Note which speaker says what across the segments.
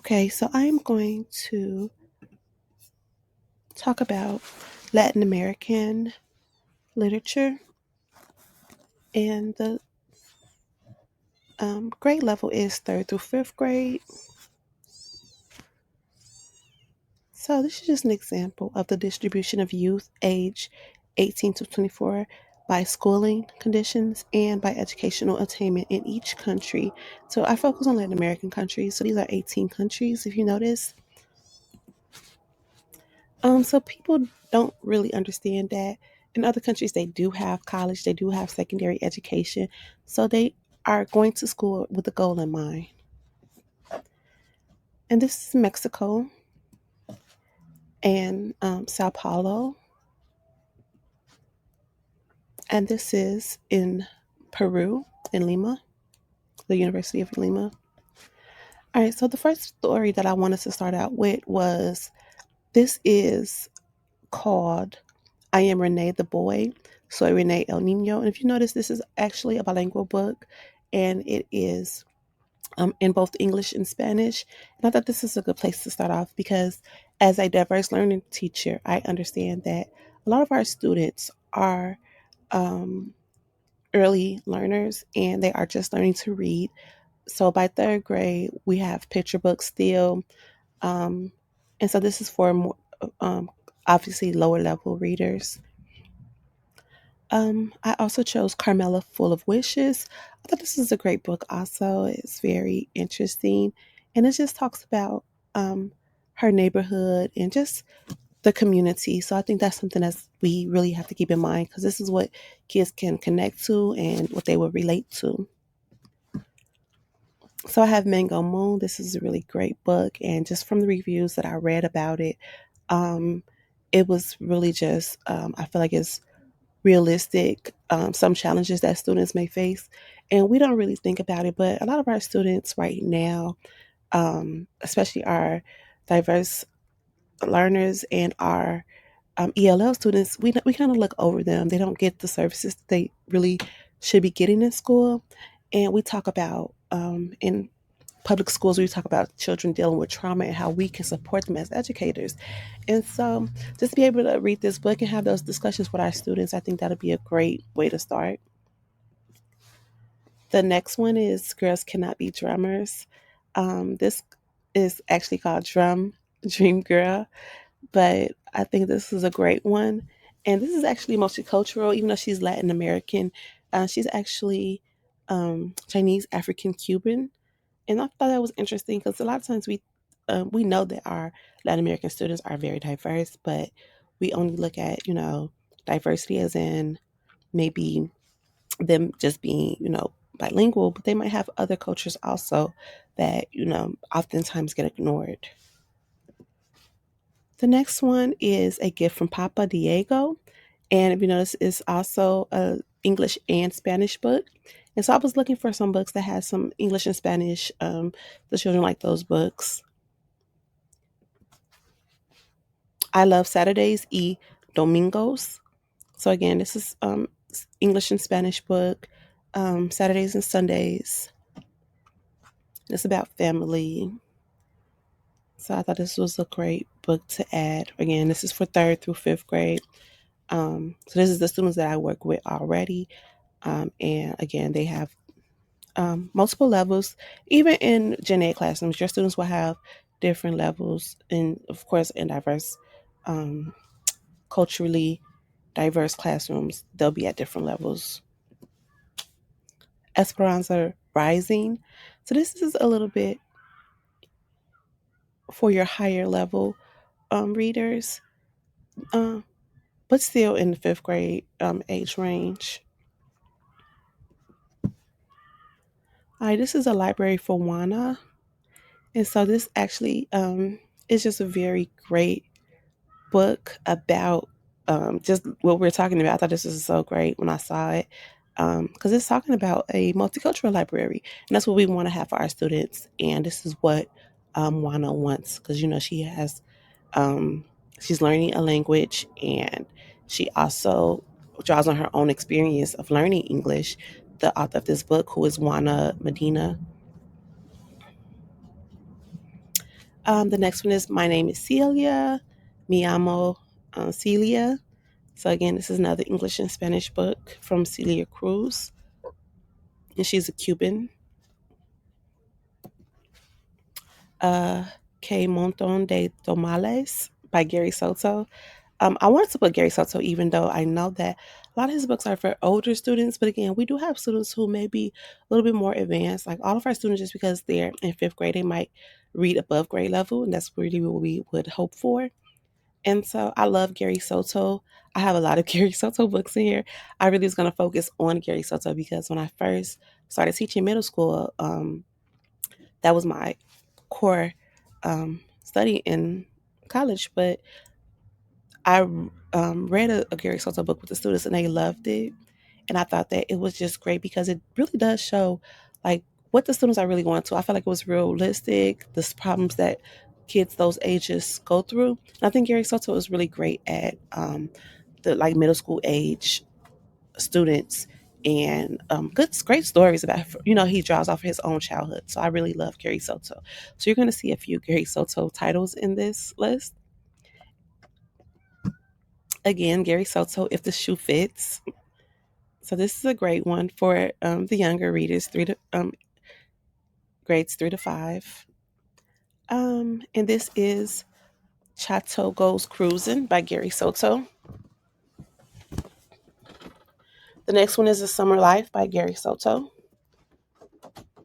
Speaker 1: Okay, so I am going to talk about Latin American literature, and the grade level is third through fifth grade. So, this is just an example of the distribution of youth age 18 to 24 by schooling conditions and by educational attainment in each country. So, I focus on Latin American countries. So, these are 18 countries, if you notice. So people don't really understand that in other countries they do have college, they do have secondary education, so they are going to school with a goal in mind. And this is Mexico and Sao Paulo, and this is in Peru, in Lima, the University of Lima. All right, so the first story that I wanted to start out with was this is called I Am Renee the Boy, Soy Renee El Nino. And if you notice, this is actually a bilingual book, and it is in both English and Spanish. And I thought this is a good place to start off because as a diverse learning teacher, I understand that a lot of our students are um, early learners and they are just learning to read. So by third grade, we have picture books still. Um, and so this is for more, um, obviously lower level readers. I also chose Carmela Full of Wishes. I thought this is a great book also. It's very interesting. And it just talks about her neighborhood and just the community. So I think that's something that we really have to keep in mind because this is what kids can connect to and what they will relate to. So I have Mango Moon. This is a really great book. And just from the reviews that I read about it, um, it was really just, I feel like it's realistic, some challenges that students may face. And we don't really think about it, but a lot of our students right now, especially our diverse learners and our ELL students, we kind of look over them. They don't get the services that they really should be getting in school. And we talk about in public schools, we talk about children dealing with trauma and how we can support them as educators. And so, just be able to read this book and have those discussions with our students, I think that'll be a great way to start. The next one is Girls Cannot Be Drummers. This is actually called Dream Girl, but I think this is a great one. And this is actually multicultural, even though she's Latin American. She's actually Chinese, African, Cuban. And I thought that was interesting because a lot of times we know that our Latin American students are very diverse, but we only look at diversity as in maybe them just being bilingual, but they might have other cultures also that oftentimes get ignored. The next one is A Gift from Papa Diego, and if you notice, it's also a English and Spanish book. And so I was looking for some books that had some English and Spanish. The children like those books. I love Saturdays y Domingos. So again, this is English and Spanish book. Saturdays and Sundays. It's about family. So I thought this was a great book to add. Again, this is for third through fifth grade. So this is the students that I work with already. And again, they have multiple levels. Even in Gen A classrooms, your students will have different levels, and of course, in diverse, um, culturally diverse classrooms, they'll be at different levels. Esperanza Rising. So this is a little bit for your higher level readers, uh, but still in the fifth grade age range. All right, this is a library for Wana. And so this actually is just a very great book about just what we're talking about. I thought this was so great when I saw it because it's talking about a multicultural library, and that's what we want to have for our students. And this is what Wana wants because she has um, she's learning a language, and she also draws on her own experience of learning English. The author of this book, who is Juana Medina. The next one is My Name is Celia. Mi amo Celia. So again, this is another English and Spanish book from Celia Cruz, and she's a Cuban. uh, Que Monton de Tomales by Gary Soto. I wanted to put Gary Soto, even though I know that a lot of his books are for older students. But again, we do have students who may be a little bit more advanced. Like all of our students, just because they're in fifth grade, they might read above grade level, and that's really what we would hope for. And so I love Gary Soto. I have a lot of Gary Soto books in here. I really was going to focus on Gary Soto because when I first started teaching middle school, that was my core study in college. But I read a Gary Soto book with the students and they loved it. And I thought that it was just great because it really does show like what the students are really going to. I felt like it was realistic, the problems that kids those ages go through. And I think Gary Soto is really great at the like middle school age students and great stories about, he draws off his own childhood. So I really love Gary Soto. So you're going to see a few Gary Soto titles in this list. Again, Gary Soto, If the Shoe Fits. So this is a great one for the younger readers, grades 3 to 5. And this is Chateau Goes Cruising by Gary Soto. The next one is A Summer Life by Gary Soto.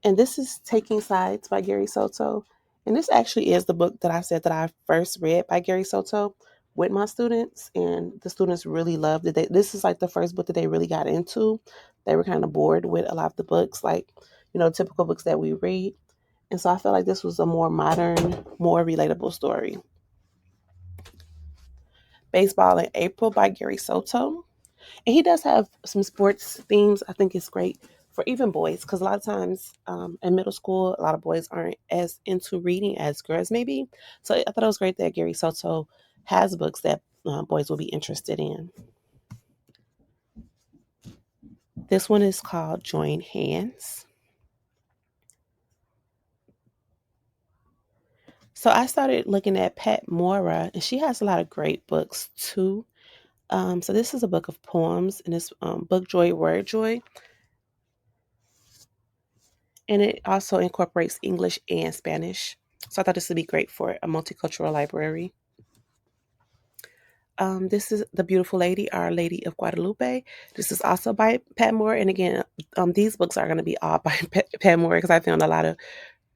Speaker 1: And this is Taking Sides by Gary Soto. And this actually is the book that I said that I first read by Gary Soto with my students. And the students really loved it. This is like the first book that they really got into. They were kind of bored with a lot of the books, like, typical books that we read. And so I felt like this was a more modern, more relatable story. Baseball in April by Gary Soto. And he does have some sports themes. I think it's great for even boys because a lot of times in middle school, a lot of boys aren't as into reading as girls maybe. So I thought it was great that Gary Soto has books that boys will be interested in. This one is called Join Hands. So I started looking at Pat Mora, and she has a lot of great books too. So this is a book of poems, and it's Book Joy, Word Joy. And it also incorporates English and Spanish. So I thought this would be great for a multicultural library. This is The Beautiful Lady, Our Lady of Guadalupe. This is also by Pat Moore. And again, these books are going to be all by Pat Moore because I found a lot of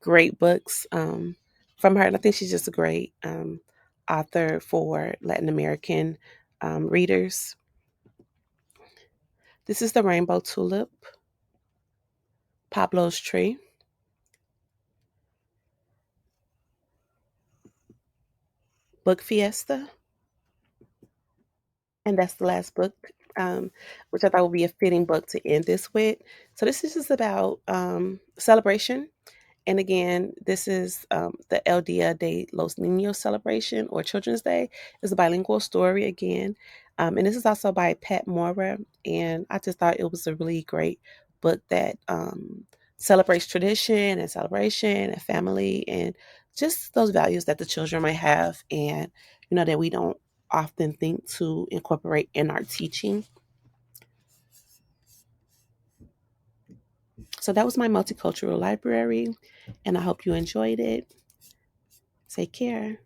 Speaker 1: great books from her. And I think she's just a great author for Latin American readers. This is The Rainbow Tulip, Pablo's Tree. Book Fiesta. And that's the last book, which I thought would be a fitting book to end this with. So this is just about celebration. And again, this is the El Dia de los Niños celebration or Children's Day. It's a bilingual story again. And this is also by Pat Mora. And I just thought it was a really great book that celebrates tradition and celebration and family and just those values that the children might have and, that we don't often think to incorporate in our teaching. So that was my multicultural library, and I hope you enjoyed it. Take care.